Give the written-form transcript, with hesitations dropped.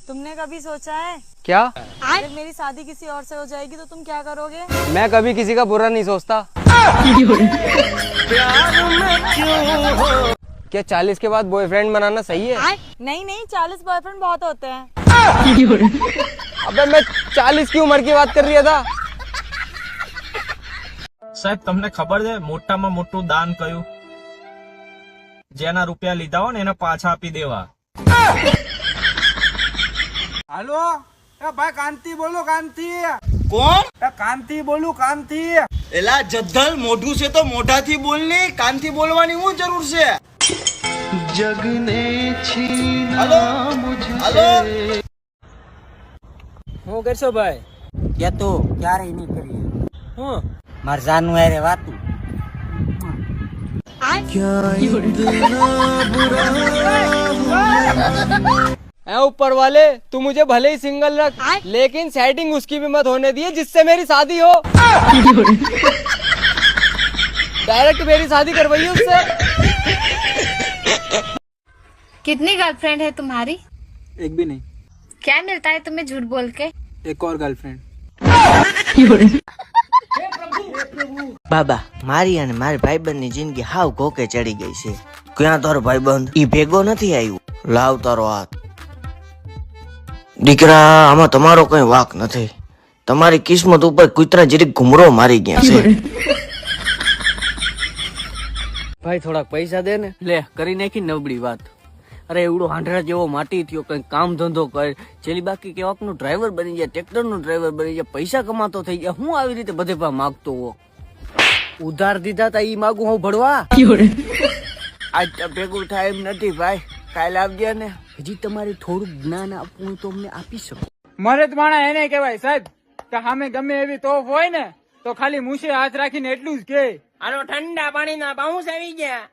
तुमने कभी सोचा है क्या? अगर मेरी शादी किसी और से हो जाएगी तो तुम क्या करोगे? मैं कभी किसी का बुरा नहीं सोचता। क्या 40 के बाद बॉयफ्रेंड बनाना सही है? नहीं नहीं, 40 बॉयफ्रेंड बहुत होते हैं। अबे मैं 40 की उम्र की बात कर रहा था। સાહેબ તમને ખબર છે મોટામાં મોટું દાન કયું? જેના રૂપિયા લીધા હોય ને એને પાછા આપી દેવા. હાલો એ ભાઈ કાંતિ બોલો કાંતિ કોણ? એ કાંતિ બોલું કાંતિ એલા જદ્દલ મોઢું છે તો મોઢાથી બોલની કાનથી બોલવાની હું જરૂર છે? હાલો હાલો હું કરશો ભાઈ? કે તો ક્યારેય નહીં કરીએ હું માર જાનું હારે વાતું ऐ ऊपर वाले तू मुझे भले ही सिंगल रख, लेकिन सेटिंग उसकी भी मत होने दिए जिससे मेरी शादी हो। डायरेक्ट मेरी शादी करवाइए उससे। कितनी गर्लफ्रेंड है तुम्हारी? एक भी नहीं, क्या मिलता है तुम्हें झूठ बोल के? एक और गर्लफ्रेंड। બાબા મારી અને મારી ભાઈબંધની જિંદગી હાવ કોકે ચડી ગઈ છે. ક્યાં તારો ભાઈબંધ? ઈ ભેગો નથી આવ્યો. લાવ તારો હાથ. દીકરા આમાં તમારો કઈ વાંક નથી. તમારી કિસ્મત ઉપર કૂતરા જરીક ઘુમરો મારી ગયા છે. भाई थोड़ा पैसा दे ने। ले करी नाखी नबड़ी बात। अरे एवडो हांडरा जेवो माटी थयो, कई काम धंधो कर, चली बाकी केवाक नो ड्राइवर बनी जाए, ट्रेक्टर नो ड्राइवर बनी जाए, पैसा कमातो થઈ જાય। હું આવી રીતે બધે પા માંગતો હો? ઉધાર દીધા તા ઈ માંગુ હું ભડવા? આજ તો ભેગું થાય એમ નથી ભાઈ, કાલ આવજે ને। હજી તમારે થોડું જ્ઞાન આપવું તો અમને આપી શકો। મરદ માણા એને કહેવાય સાહેબ કે સામે ગમે એવી તોફ હોય ને તો ખાલી મૂછે હાથ રાખીને એટલું જ કે આનો ઠંડા પાણીના બાઉન્સ આવી ગયા।